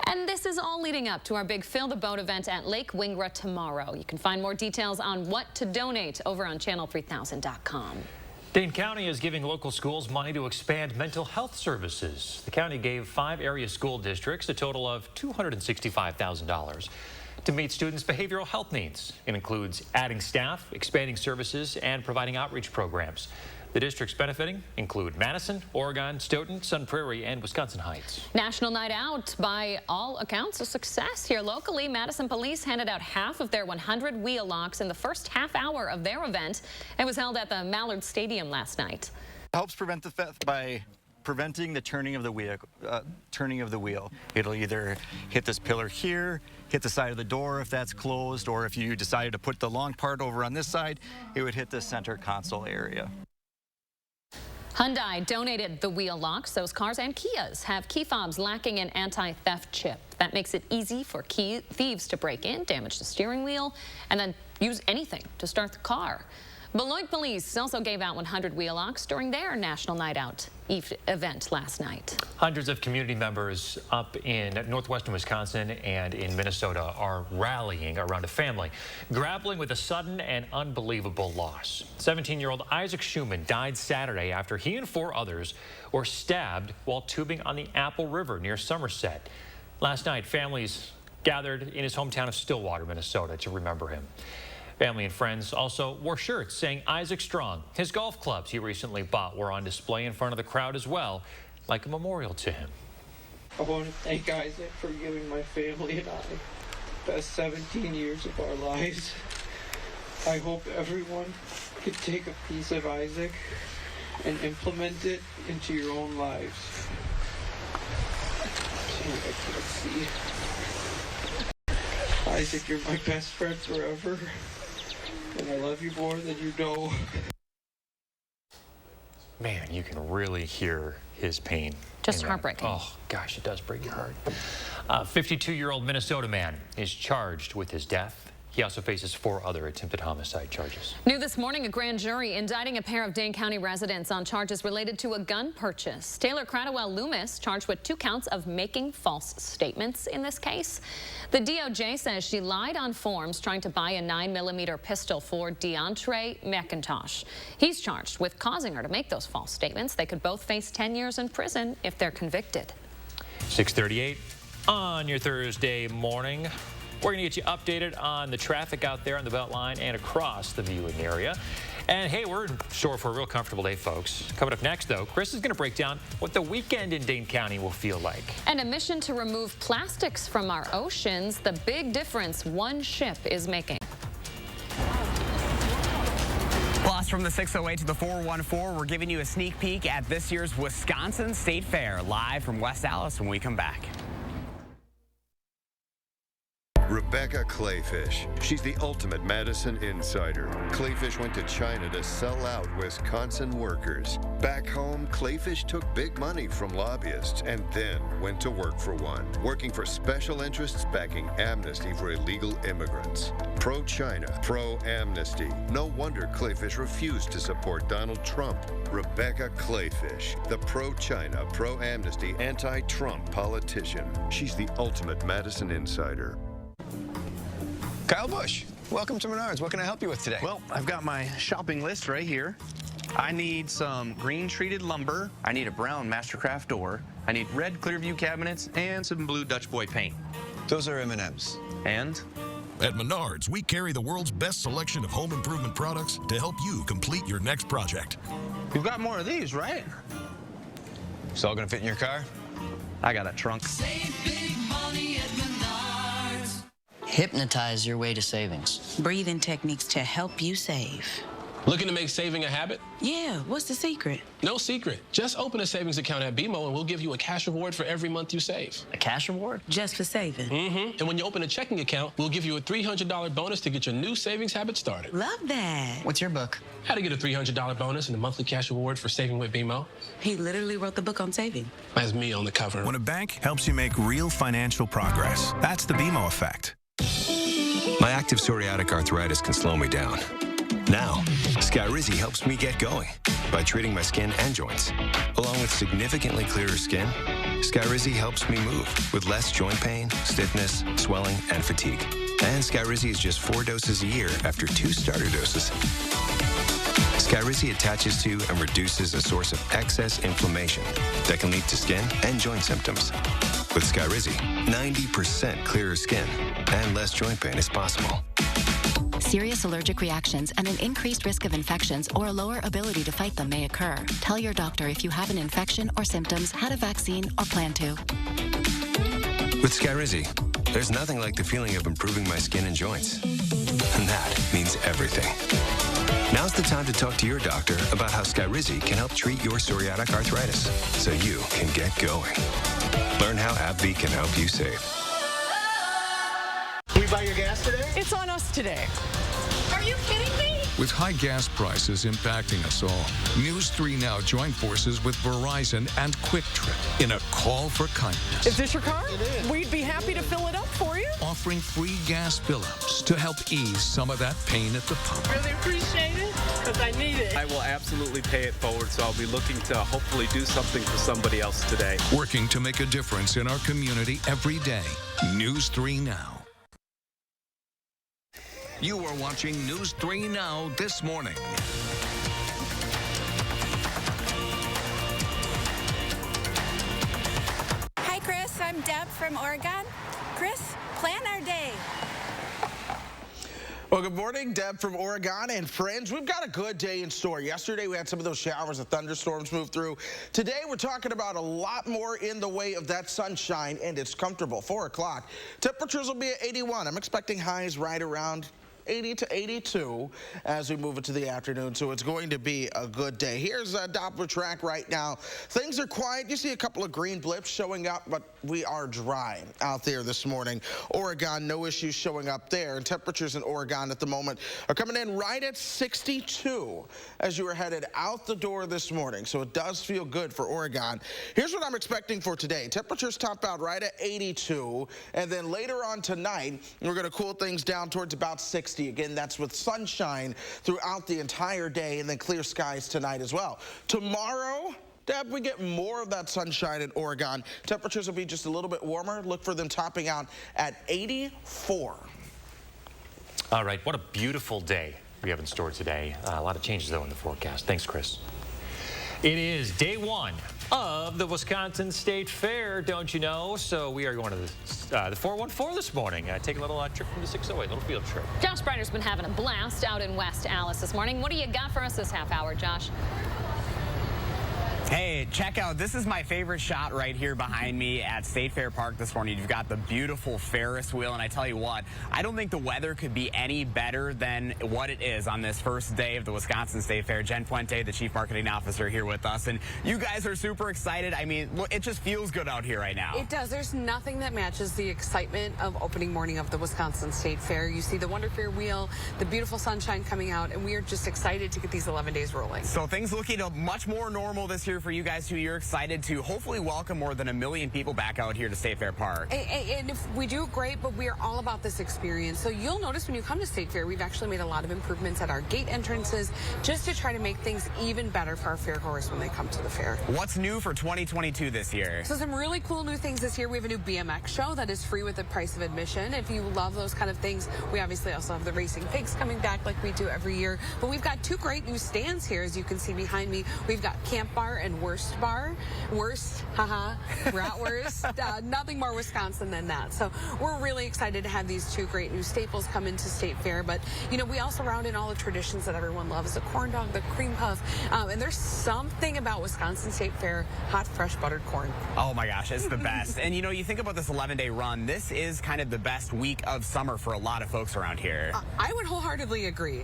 And this is all leading up to our big Fill the Boat event at Lake Wingra tomorrow. You can find more details on what to donate over on channel3000.com. Dane County is giving local schools money to expand mental health services. The county gave 5 area school districts a total of $265,000 to meet students' behavioral health needs. It includes adding staff, expanding services, and providing outreach programs. The districts benefiting include Madison, Oregon, Stoughton, Sun Prairie, and Wisconsin Heights. National Night Out, by all accounts, a success here locally. Madison police handed out half of their 100 wheel locks in the first half hour of their event. It was held at the Mallard Stadium last night. It helps prevent the theft by preventing the turning of the wheel. It'll either hit this pillar here, hit the side of the door if that's closed, or if you decided to put the long part over on this side, it would hit the center console area. Hyundai donated the wheel locks. Those cars and Kias have key fobs lacking an anti-theft chip. That makes it easy for thieves to break in, damage the steering wheel, and then use anything to start the car. Beloit Police also gave out 100 wheel locks during their National Night Out event last night. Hundreds of community members up in northwestern Wisconsin and in Minnesota are rallying around a family grappling with a sudden and unbelievable loss. 17-year-old Isaac Schumann died Saturday after he and 4 others were stabbed while tubing on the Apple River near Somerset. Last night, families gathered in his hometown of Stillwater, Minnesota, to remember him. Family and friends also wore shirts saying Isaac Strong. His golf clubs he recently bought were on display in front of the crowd as well, like a memorial to him. I want to thank Isaac for giving my family and I the best 17 years of our lives. I hope everyone can take a piece of Isaac and implement it into your own lives. I can't see. Isaac, you're my best friend forever. And I love you more than you know. Man, you can really hear his pain. Just heartbreaking. Oh, gosh, it does break your heart. A 52-year-old Minnesota man is charged with his death. He also faces 4 other attempted homicide charges. New this morning, a grand jury indicting a pair of Dane County residents on charges related to a gun purchase. Taylor Cradwell Loomis charged with 2 counts of making false statements in this case. The DOJ says she lied on forms trying to buy a 9mm pistol for DeAndre McIntosh. He's charged with causing her to make those false statements. They could both face 10 years in prison if they're convicted. 6:38 on your Thursday morning. We're going to get you updated on the traffic out there on the Beltline and across the viewing area. And hey, we're in store for a real comfortable day, folks. Coming up next, though, Chris is going to break down what the weekend in Dane County will feel like. And a mission to remove plastics from our oceans, the big difference one ship is making. Los from the 608 to the 414, we're giving you a sneak peek at this year's Wisconsin State Fair, live from West Allis when we come back. Rebecca Clayfish. She's the ultimate Madison insider. Clayfish went to China to sell out Wisconsin workers. Back home, Clayfish took big money from lobbyists and then went to work for one, working for special interests backing amnesty for illegal immigrants. Pro-China, pro-amnesty. No wonder Clayfish refused to support Donald Trump. Rebecca Clayfish, the pro-China, pro-amnesty, anti-Trump politician. She's the ultimate Madison insider. Kyle Busch, welcome to Menards. What can I help you with today? Well, I've got my shopping list right here. I need some green treated lumber. I need a brown Mastercraft door. I need red Clearview cabinets and some blue Dutch Boy paint. Those are M&Ms. And? At Menards, we carry the world's best selection of home improvement products to help you complete your next project. You've got more of these, right? It's all gonna fit in your car? I got a trunk. Save big money at Menards. Hypnotize your way to savings. Breathing techniques to help you save. Looking to make saving a habit? Yeah, what's the secret? No secret. Just open a savings account at BMO and we'll give you a cash reward for every month you save. A cash reward? Just for saving? Mm-hmm. And when you open a checking account, we'll give you a $300 bonus to get your new savings habit started. Love that. What's your book? How to get a $300 bonus and a monthly cash reward for saving with BMO. He literally wrote the book on saving. That's me on the cover. When a bank helps you make real financial progress, that's the BMO effect. My active psoriatic arthritis can slow me down. Now, Skyrizi helps me get going by treating my skin and joints. Along with significantly clearer skin, Skyrizi helps me move with less joint pain, stiffness, swelling, and fatigue. And Skyrizi is just 4 doses a year after 2 starter doses. Skyrizi attaches to and reduces a source of excess inflammation that can lead to skin and joint symptoms. With Skyrizi, 90% clearer skin and less joint pain is possible. Serious allergic reactions and an increased risk of infections or a lower ability to fight them may occur. Tell your doctor if you have an infection or symptoms, had a vaccine, or plan to. With Skyrizi, there's nothing like the feeling of improving my skin and joints. And that means everything. Now's the time to talk to your doctor about how Skyrizi can help treat your psoriatic arthritis so you can get going. Learn how AbbVie can help you save. Can we buy your gas today? It's on us today. Are you kidding me? With high gas prices impacting us all, News 3 Now joined forces with Verizon and Quick Trip in a call for kindness. Is this your car? It is. We'd be happy to fill it up for you. Offering free gas fill-ups to help ease some of that pain at the pump. Really appreciate it, because I need it. I will absolutely pay it forward, so I'll be looking to hopefully do something for somebody else today. Working to make a difference in our community every day. News 3 Now. You are watching News 3 Now this morning. Hi, Chris. I'm Deb from Oregon. Chris, plan our day. Well, good morning, Deb from Oregon. And friends, we've got a good day in store. Yesterday, we had some of those showers and thunderstorms move through. Today, we're talking about a lot more in the way of that sunshine, and it's comfortable. 4 o'clock. Temperatures will be at 81. I'm expecting highs right around 80 to 82 as we move into the afternoon, so it's going to be a good day. Here's a Doppler track right now. Things are quiet. You see a couple of green blips showing up, but we are dry out there this morning. Oregon, no issues showing up there, and temperatures in Oregon at the moment are coming in right at 62 as you are headed out the door this morning, so it does feel good for Oregon. Here's what I'm expecting for today. Temperatures top out right at 82, and then later on tonight, we're going to cool things down towards about 60. Again, that's with sunshine throughout the entire day and then clear skies tonight as well. Tomorrow, Deb, we get more of that sunshine in Oregon. Temperatures will be just a little bit warmer. Look for them topping out at 84. All right, what a beautiful day we have in store today. A lot of changes, though, in the forecast. Thanks, Chris. It is day 1 of the Wisconsin State Fair, don't you know? So we are going to the 414 this morning. Taking a little trip from the 608, a little field trip. Josh Breider's been having a blast out in West Allis this morning. What do you got for us this half hour, Josh? Hey, check out, this is my favorite shot right here behind me at State Fair Park this morning. You've got the beautiful Ferris wheel, and I tell you what, I don't think the weather could be any better than what it is on this first day of the Wisconsin State Fair. Jen Puente, the Chief Marketing Officer, here with us, and you guys are super excited. I mean, look, it just feels good out here right now. It does. There's nothing that matches the excitement of opening morning of the Wisconsin State Fair. You see the Wonder Fair wheel, the beautiful sunshine coming out, and we are just excited to get these 11 days rolling. So things looking much more normal this year for you guys too. You're excited to hopefully welcome more than 1 million people back out here to State Fair Park. And if we do great, but we are all about this experience. So you'll notice when you come to State Fair, we've actually made a lot of improvements at our gate entrances just to try to make things even better for our fairgoers when they come to the fair. What's new for 2022 this year? So some really cool new things this year. We have a new BMX show that is free with the price of admission. If you love those kind of things, we obviously also have the racing pigs coming back like we do every year. But we've got 2 great new stands here, as you can see behind me. We've got Camp Bar and Wurst Bar. Wurst, haha, bratwurst. Nothing more Wisconsin than that. So we're really excited to have these 2 great new staples come into State Fair. But, you know, we also round in all the traditions that everyone loves. The corn dog, the cream puff. And there's something about Wisconsin State Fair, hot, fresh buttered corn. Oh my gosh, it's the best. And you know, you think about this 11-day run, this is kind of the best week of summer for a lot of folks around here. I would wholeheartedly agree.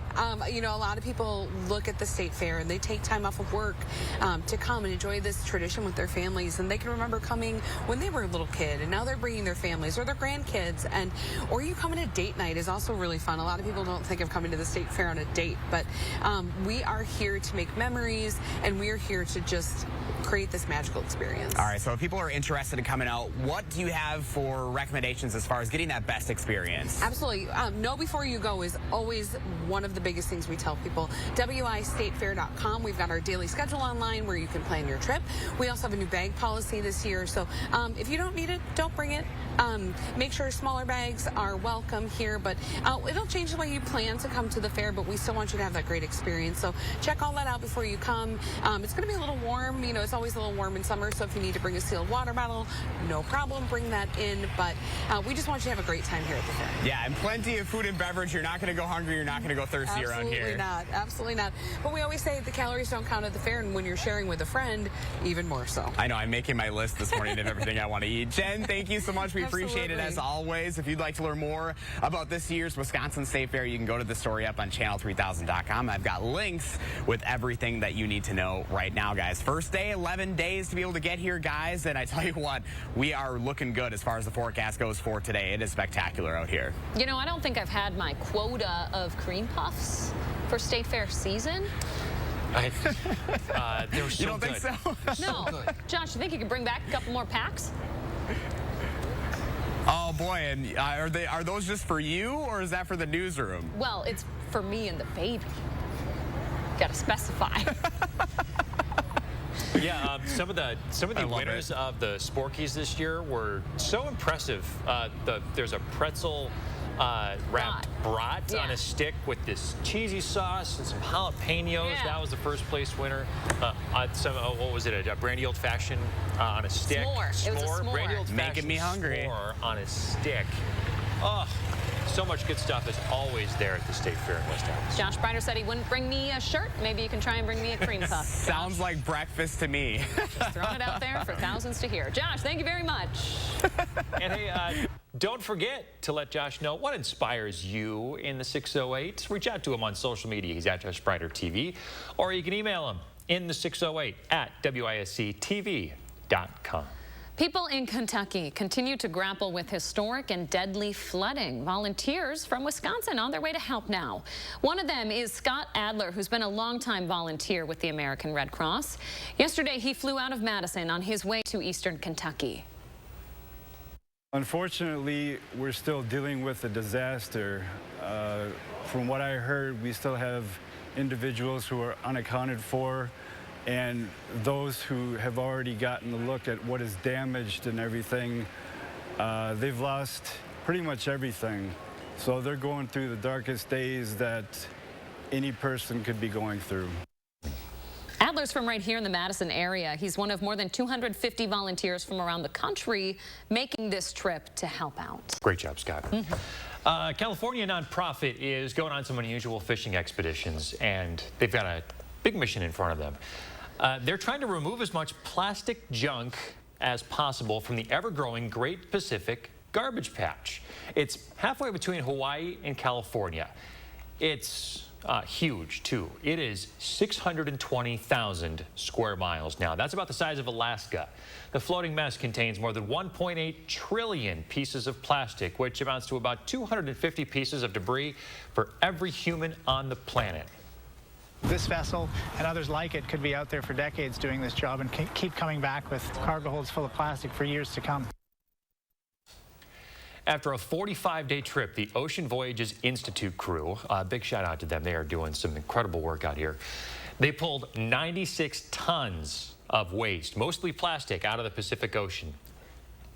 You know, a lot of people look at the State Fair and they take time off of work to come and enjoy this tradition with their families, and they can remember coming when they were a little kid, and now they're bringing their families or their grandkids, or you come on a date night is also really fun. A lot of people don't think of coming to the State Fair on a date, but we are here to make memories, and we are here to just create this magical experience. All right, so if people are interested in coming out, what do you have for recommendations as far as getting that best experience? Absolutely. Know before you go is always one of the biggest things we tell people. WIStatefair.com. We've got our daily schedule online where you can plan your trip. We also have a new bag policy this year, so if you don't need it, don't bring it. Make sure smaller bags are welcome here, but it'll change the way you plan to come to the fair, but we still want you to have that great experience. So check all that out before you come. It's going to be a little warm. You know, it's always a little warm in summer, so if you need to bring a sealed water bottle, no problem, bring that in. But we just want you to have a great time here at the fair. Yeah, and plenty of food and beverage. You're not going to go hungry. You're not going to go thirsty around here. Absolutely not. Absolutely not. But we always say the calories don't count at the fair, and when you're sharing with a friend, even more so. I know. I'm making my list this morning of everything I want to eat. Jen, thank you so much. We appreciate it as always. If you'd like to learn more about this year's Wisconsin State Fair, you can go to the story up on channel3000.com. I've got links with everything that you need to know right now, guys. First day, 11 days to be able to get here, guys. And I tell you what, we are looking good as far as the forecast goes for today. It is spectacular out here. You know, I don't think I've had my quota of cream puffs for State Fair season. They were so You don't good. think so? No. Josh, you think you could bring back a couple more packs? Oh boy, and are those just for you, or is that for the newsroom? Well, it's for me and the baby. Got to specify. Yeah, some of the winners of the Sporkies this year were so impressive. There's a pretzel wrapped brat on a stick with this cheesy sauce and some jalapenos. Yeah. That was the first place winner. What was it? A brandy old fashioned on a stick. S'more. It was a s'more. Brandy old fashioned Making me hungry. s'more on a stick. Oh, so much good stuff is always there at the State Fair in West Allis. Josh Breiter said he wouldn't bring me a shirt. Maybe you can try and bring me a cream puff. Sounds like breakfast to me. Just throwing it out there for thousands to hear. Josh, thank you very much. And hey, don't forget to let Josh know what inspires you in the 608. Reach out to him on social media. He's at Josh Breiter TV. Or you can email him in the 608 at WISC-TV.com. People in Kentucky continue to grapple with historic and deadly flooding. Volunteers from Wisconsin on their way to help now. One of them is Scott Adler, who's been a longtime volunteer with the American Red Cross. Yesterday, he flew out of Madison on his way to eastern Kentucky. Unfortunately, we're still dealing with the disaster. From what I heard, we still have individuals who are unaccounted for, and those who have already gotten a look at what is damaged and everything, they've lost pretty much everything. So they're going through the darkest days that any person could be going through. Adler's from right here in the Madison area. He's one of more than 250 volunteers from around the country making this trip to help out. Great job, Scott. California nonprofit is going on some unusual fishing expeditions, and they've got a big mission in front of them. They're trying to remove as much plastic junk as possible from the ever-growing Great Pacific Garbage Patch. It's halfway between Hawaii and California. It's huge, too. It is 620,000 square miles now. That's about the size of Alaska. The floating mess contains more than 1.8 trillion pieces of plastic, which amounts to about 250 pieces of debris for every human on the planet. This vessel and others like it could be out there for decades doing this job and keep coming back with cargo holds full of plastic for years to come. After a 45-day trip, the Ocean Voyages Institute crew, big shout out to them, they are doing some incredible work out here. They pulled 96 tons of waste, mostly plastic, out of the Pacific Ocean.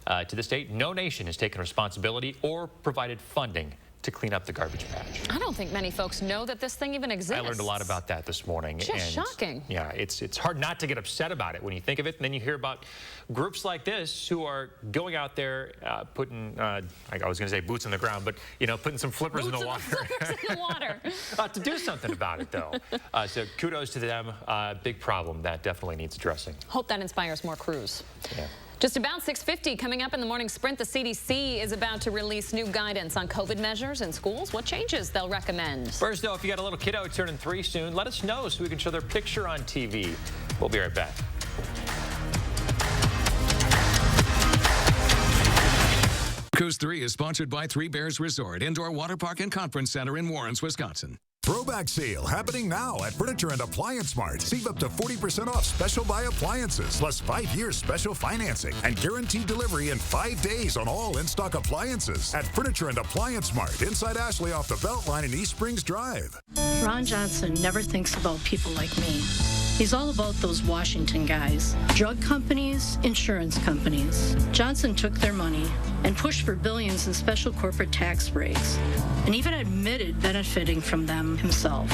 To this date, no nation has taken responsibility or provided funding to clean up the garbage patch. I don't think many folks know that this thing even exists. I learned a lot about that this morning. Just shocking. Yeah, it's hard not to get upset about it when you think of it, and then you hear about groups like this who are going out there putting, I was going to say boots on the ground, but, you know, putting some flippers in the water. Flippers in the water. To do something about it, though. So kudos to them. Big problem that definitely needs addressing. Hope that inspires more crews. Yeah. Just about 6:50, coming up in the morning sprint, the CDC is about to release new guidance on COVID measures in schools. What changes they'll recommend. First, though, if you got a little kiddo turning 3 soon, let us know so we can show their picture on TV. We'll be right back. Cruise 3 is sponsored by Three Bears Resort, Indoor Water Park and Conference Center in Warrens, Wisconsin. Throwback sale happening now at Furniture and Appliance Mart. Save up to 40% off special buy appliances, plus 5 years special financing and guaranteed delivery in 5 days on all in-stock appliances at Furniture and Appliance Mart inside Ashley off the Beltline in East Springs Drive. Ron Johnson never thinks about people like me. He's all about those Washington guys. Drug companies, insurance companies. Johnson took their money and pushed for billions in special corporate tax breaks, and even admitted benefiting from them himself.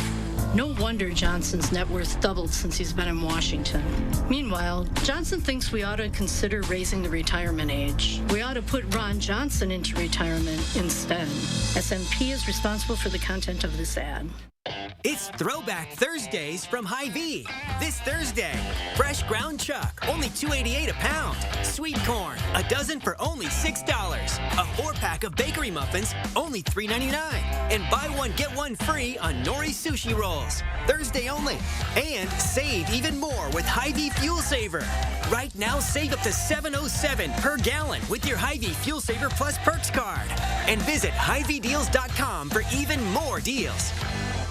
No wonder Johnson's net worth doubled since he's been in Washington. Meanwhile, Johnson thinks we ought to consider raising the retirement age. We ought to put Ron Johnson into retirement instead. SMP is responsible for the content of this ad. It's Throwback Thursdays from Hy-Vee. This Thursday, fresh ground chuck, only $2.88 a pound. Sweet corn, a dozen for only $6. A 4-pack of bakery muffins, only $3.99. And buy one, get one free on Nori sushi rolls. Thursday only. And save even more with Hy-Vee Fuel Saver. Right now, save up to $7.07 per gallon with your Hy-Vee Fuel Saver Plus Perks card. And visit HyVeeDeals.com for even more deals.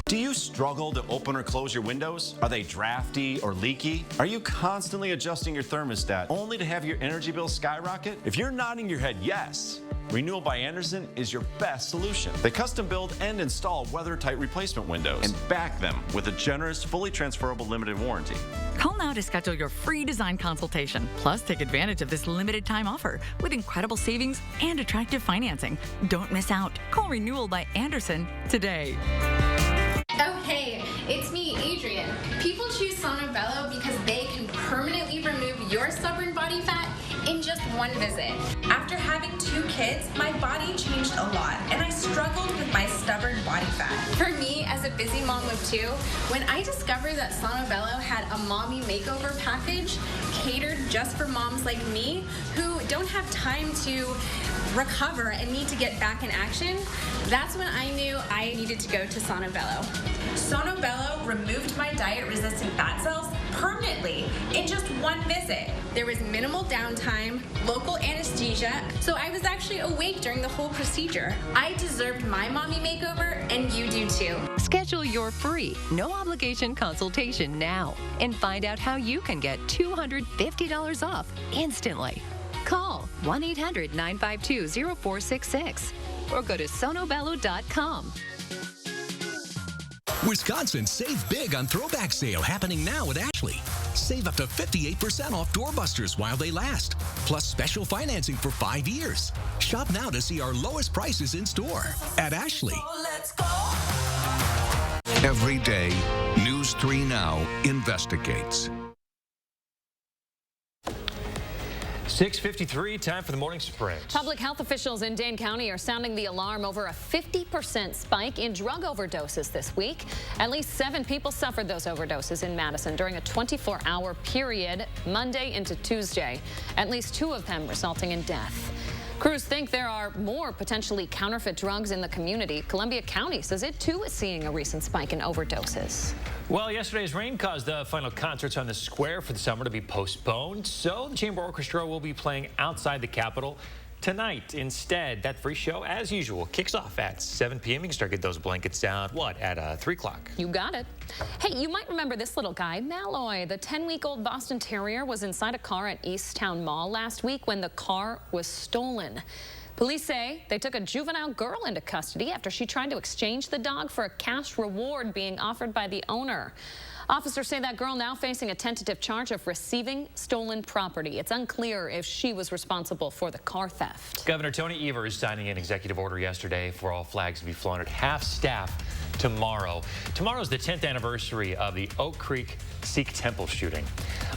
Do you struggle to open or close your windows? Are they drafty or leaky? Are you constantly adjusting your thermostat only to have your energy bill skyrocket? If you're nodding your head yes, Renewal by Andersen is your best solution. They custom build and install weather-tight replacement windows and back them with a generous, fully transferable limited warranty. Call now to schedule your free design consultation. Plus, take advantage of this limited time offer with incredible savings and attractive financing. Don't miss out. Call Renewal by Andersen today. Oh, hey, it's me, Adrian. People choose Sonobello because they can permanently remove your stubborn body fat in just one visit. After having 2 kids, my body changed a lot, and I struggled with my stubborn body fat. For me, as a busy mom of 2, when I discovered that Sonobello had a mommy makeover package catered just for moms like me who don't have time to recover and need to get back in action, that's when I knew I needed to go to Sonobello. Sonobello removed my diet-resistant fat cells permanently in just one visit. There was minimal downtime, local anesthesia, so I was actually awake during the whole procedure. I deserved my mommy makeover, and you do too. Schedule your free, no-obligation consultation now and find out how you can get $250 off instantly. Call 1-800-952-0466 or go to sonobello.com. Wisconsin save big on Throwback Sale happening now at Ashley. Save up to 58% off doorbusters while they last, plus special financing for 5 years. Shop now to see our lowest prices in store at Ashley. Every day, News 3 Now investigates. 6:53, time for the morning sprint. Public health officials in Dane County are sounding the alarm over a 50% spike in drug overdoses this week. At least 7 people suffered those overdoses in Madison during a 24-hour period, Monday into Tuesday. At least 2 of them resulting in death. Crews think there are more potentially counterfeit drugs in the community. Columbia County says it too is seeing a recent spike in overdoses. Well, yesterday's rain caused the final concerts on the square for the summer to be postponed, so the Chamber Orchestra will be playing outside the Capitol tonight instead. That free show, as usual, kicks off at 7 p.m. You can start getting those blankets down, at 3 o'clock? You got it. Hey, you might remember this little guy, Malloy. The 10-week-old Boston Terrier was inside a car at Easttown Mall last week when the car was stolen. Police say they took a juvenile girl into custody after she tried to exchange the dog for a cash reward being offered by the owner. Officers say that girl now facing a tentative charge of receiving stolen property. It's unclear if she was responsible for the car theft. Governor Tony Evers signing an executive order yesterday for all flags to be flown at half staff tomorrow. Tomorrow's the 10th anniversary of the Oak Creek Sikh temple shooting.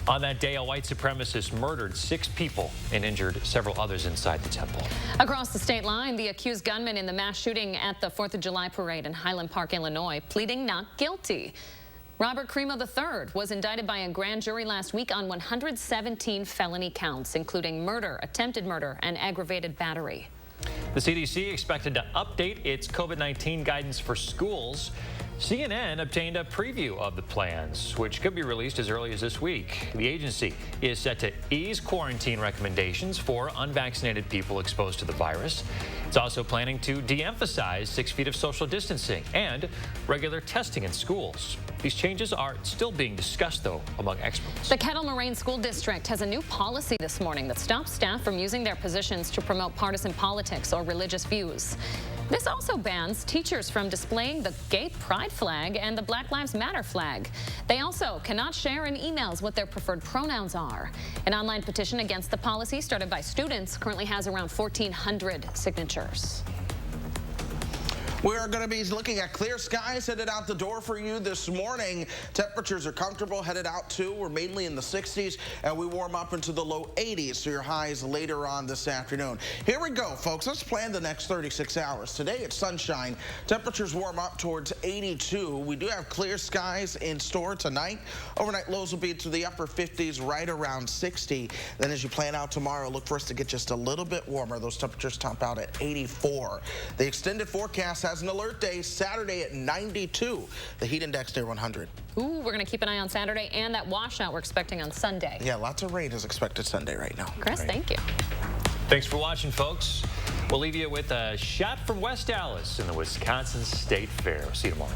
On that day, a white supremacist murdered 6 people and injured several others inside the temple. Across the state line, the accused gunman in the mass shooting at the 4th of July parade in Highland Park, Illinois, pleading not guilty. Robert Cremo III was indicted by a grand jury last week on 117 felony counts, including murder, attempted murder, and aggravated battery. The CDC expected to update its COVID-19 guidance for schools. CNN obtained a preview of the plans, which could be released as early as this week. The agency is set to ease quarantine recommendations for unvaccinated people exposed to the virus. It's also planning to de-emphasize 6 feet of social distancing and regular testing in schools. These changes are still being discussed, though, among experts. The Kettle Moraine School District has a new policy this morning that stops staff from using their positions to promote partisan politics or religious views. This also bans teachers from displaying the gay pride flag and the Black Lives Matter flag. They also cannot share in emails what their preferred pronouns are. An online petition against the policy started by students currently has around 1,400 signatures. We're going to be looking at clear skies headed out the door for you this morning. Temperatures are comfortable headed out too. We're mainly in the 60s and we warm up into the low 80s so your highs later on this afternoon. Here we go, folks. Let's plan the next 36 hours. Today it's sunshine. Temperatures warm up towards 82. We do have clear skies in store tonight. Overnight lows will be to the upper 50s, right around 60. Then as you plan out tomorrow, look for us to get just a little bit warmer. Those temperatures top out at 84. The extended forecast has an alert day Saturday at 92. The heat index near 100. Ooh, we're going to keep an eye on Saturday and that washout we're expecting on Sunday. Yeah, lots of rain is expected Sunday right now. Chris, thank you. Thanks for watching, folks. We'll leave you with a shot from West Dallas in the Wisconsin State Fair. See you tomorrow.